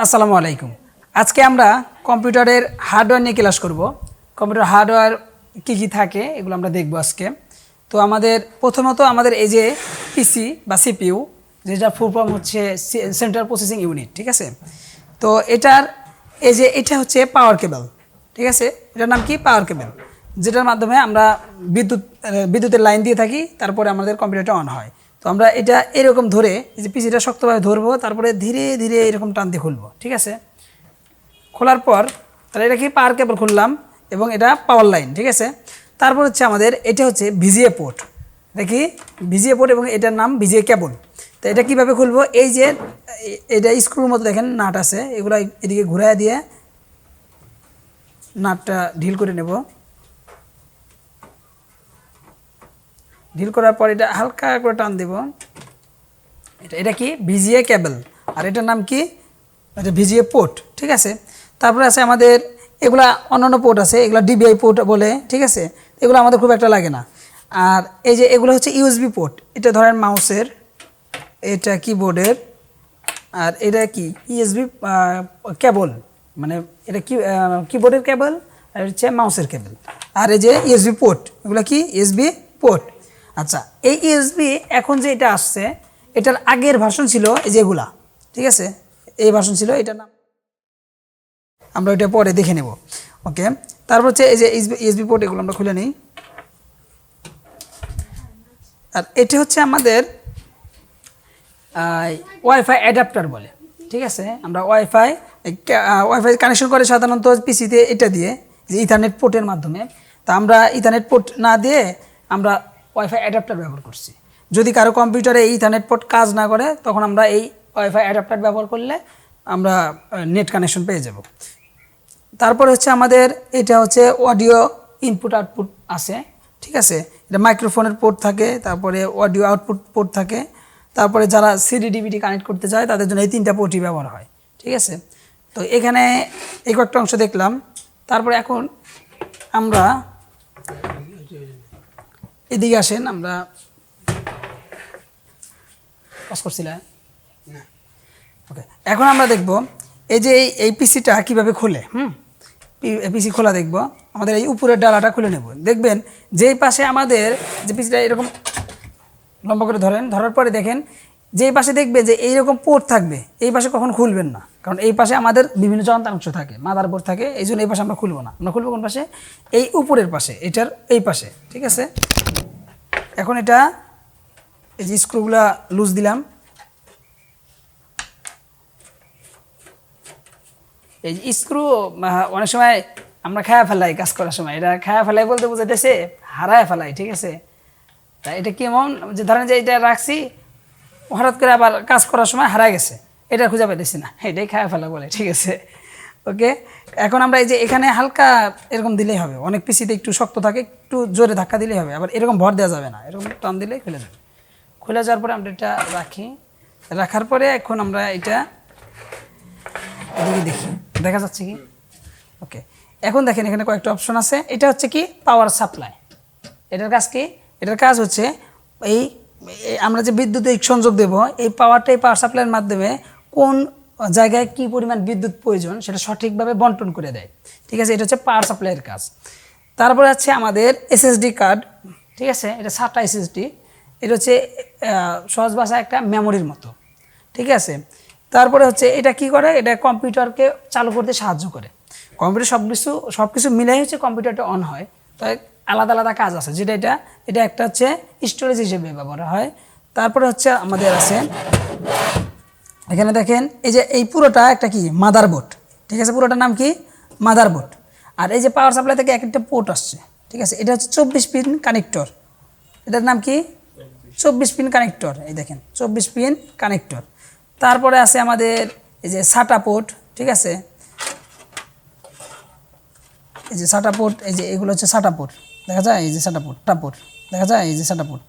আসসালামু আলাইকুম। আজকে আমরা কম্পিউটারের হার্ডওয়্যার নিয়ে ক্লাস করব। কম্পিউটার হার্ডওয়্যার কী কী থাকে এগুলো আমরা দেখব আজকে। তো প্রথমত আমাদের এই যে পিসি বা সিপিইউ, যেটা ফুল ফর্ম হচ্ছে সেন্ট্রাল প্রসেসিং ইউনিট, ঠিক আছে। তো এটা হচ্ছে পাওয়ার কেবল, ঠিক আছে। এটার নাম কি? পাওয়ার কেবল, যেটার মাধ্যমে আমরা বিদ্যুতের লাইন দিয়ে থাকি, তারপরে আমাদের কম্পিউটারটা অন হয়। তো আমরা এটা এরকম ধরে, এই যে পিসিটা শক্তভাবে ধরবো, তারপরে ধীরে ধীরে এরকম টান দিয়ে খুলবো, ঠিক আছে। খোলার পর তাহলে এটা কি পাওয়ার কেবল খুললাম, এবং এটা পাওয়ার লাইন, ঠিক আছে। তারপর হচ্ছে আমাদের এটা হচ্ছে ভিজিএ পোর্ট, দেখি ভিজিএ পোর্ট, এবং এটার নাম ভিজিএ কেবল। তো এটা কীভাবে খুলবো? এই যে এটা স্ক্রুর মতো দেখেন নাট আছে, এগুলো এদিকে ঘুরায় দিয়ে নাটটা ঢিল করে নেব। ঢিল করার পর এটা হালকা করে টান দেব। এটা কি? ভিজিএ কেবল। আর এটার নাম কি? এটা ভিজিএ পোর্ট, ঠিক আছে। তারপরে আছে আমাদের এগুলা অন্যান্য পোর্ট আছে, এগুলা ডিবিআই পোর্ট বলে, ঠিক আছে। এগুলো আমাদের খুব একটা লাগে না। আর এই যে এগুলো হচ্ছে ইউএসবি পোর্ট, এটা ধরেন মাউসের, এটা কিবোর্ডের, আর এটা কি ইউএসবি কেবল, মানে এটা কি কিবোর্ডের কেবল, আর হচ্ছে মাউসের কেবল। আর এই যে ইউএসবি পোর্ট, এগুলো কি? USB port. আচ্ছা, এই ইউএসবি এখন যে এটা আসছে, এটার আগের ভার্সন ছিল এই যে এগুলা, ঠিক আছে। এই ভার্সন ছিল, এটার নাম আমরা ওইটা পরে দেখে নেব। ওকে, তারপর হচ্ছে এই যে ইউএসবি পোর্ট, এগুলো আমরা খুলে নিই। আর এটা হচ্ছে আমাদের ওয়াইফাই অ্যাডাপ্টার বলে, ঠিক আছে। আমরা ওয়াইফাই কানেকশন করে সাধারণত পিসিতে এটা দিয়ে, যে ইথারনেট পোর্টের মাধ্যমে। তা আমরা ইথারনেট পোর্ট না দিয়ে আমরা ওয়াইফাই অ্যাডাপ্টার ব্যবহার করছি। যদি কারো কম্পিউটারে এই ইথারনেট পোর্ট কাজ না করে, তখন আমরা এই ওয়াইফাই অ্যাডাপ্টার ব্যবহার করলে আমরা নেট কানেকশন পেয়ে যাব। তারপরে হচ্ছে আমাদের এটা হচ্ছে অডিও ইনপুট আউটপুট আছে, ঠিক আছে। এটা মাইক্রোফোনের পোর্ট থাকে, তারপরে অডিও আউটপুট পোর্ট থাকে, তারপরে যারা সিডি ডিভিডি কানেক্ট করতে চায় তাদের জন্য এই 3টা পোর্টই ব্যবহার হয়, ঠিক আছে। তো এখানে এই কয়েকটা অংশ দেখলাম। তারপরে এখন আমরা এদিকে আসেন, আমরা পাস করছিলাম। ওকে, এখন আমরা দেখব এই যে এই পিসিটা কীভাবে খোলে। পিসি খোলা দেখব। আমাদের এই উপরের ডালাটা খুলে নেব। দেখবেন যেই পাশে আমাদের যে পিসিটা এরকম লম্বা করে ধরার পরে দেখেন যেই পাশে দেখবে যে এইরকম পোর্ট থাকবে, এই পাশে কখন খুলবেন না, কারণ এই পাশে আমাদের বিভিন্ন যন্ত্রাংশ থাকে, মাদারবোর্ড থাকে, এই জন্য এই পাশে আমরা খুলবো না। আমরা খুলবো কোন পাশে? এই উপরের পাশে, এটার এই পাশে, ঠিক আছে। এখন এটা এই যে স্ক্রুগুলা লুজ দিলাম। এই যে স্ক্রু অনেক সময় আমরা খায়া ফেলাই কাজ করার সময়, এটা খায়া ফেলাই বলতে বোঝাইতেছে হারায় ফেলাই, ঠিক আছে। তা এটা কেমন, যে ধরেন যে এটা রাখছি, হঠাৎ করে আবার কাজ করার সময় হারায় গেছে, এটা খুঁজে পাইতেছি না, এটাই খায়া ফেলা বলে, ঠিক আছে। ওকে, এখন আমরা এই যে এখানে হালকা এরকম দিলেই হবে। অনেক পিসিতে একটু শক্ত থাকে, একটু জোরে ধাক্কা দিলেই হবে, আবার এরকম ভর দেওয়া যাবে না, এরকম টান দিলেই খুলে যাবে। খুলে যাওয়ার পরে আমরা এটা রাখি। রাখার পরে এখন আমরা এটা এদিকে দেখি, দেখা যাচ্ছে কি? ওকে, এখন দেখেন এখানে কয়েকটা অপশন আছে। এটা হচ্ছে কি? Power supply. এটার কাজ কি? এটার কাজ হচ্ছে এই আমরা যে বিদ্যুতের সংযোগ দেব, এই পাওয়ার সাপ্লাইয়ের মাধ্যমে কোন জায়গায় কি পরিমাণ বিদ্যুৎ প্রয়োজন সেটা সঠিকভাবে বন্টন করে দেয়, ঠিক আছে। এটা হচ্ছে পাওয়ার সাপ্লাইয়ের কাজ। তারপরে হচ্ছে আমাদের এসএসডি কার্ড, ঠিক আছে। এটা SATA এসএসডি, এটা হচ্ছে সহজ ভাষায় একটা মেমোরির মতো, ঠিক আছে। তারপরে হচ্ছে এটা কি করে? এটা কম্পিউটারকে চালু করতে সাহায্য করে। কম্পিউটার সব কিছু মিলাই হচ্ছে কম্পিউটারটা অন হয়। তাই আলাদা আলাদা কাজ আছে, যেটা এটা একটা হচ্ছে স্টোরেজ হিসেবে ব্যবহার হয়। তারপরে হচ্ছে আমাদের আছে এখানে দেখেন এই যে এই পুরোটা একটা কি? মাদারবোর্ড, ঠিক আছে। পুরোটার নাম কি? মাদারবোর্ড। আর এই যে পাওয়ার সাপ্লাই থেকে এক একটা পোর্ট আসছে, ঠিক আছে। এটা হচ্ছে 24 পিন কানেক্টর, এটার নাম কি? 24 পিন কানেক্টর। এই দেখেন 24 পিন কানেক্টর। তারপরে আছে আমাদের এই যে SATA পোর্ট, ঠিক আছে। এই যে SATA পোর্ট, এই যে এগুলো হচ্ছে SATA পোর্ট, দেখা যায় এই যে SATA পোর্ট দেখা যায় এই যে SATA পোর্ট।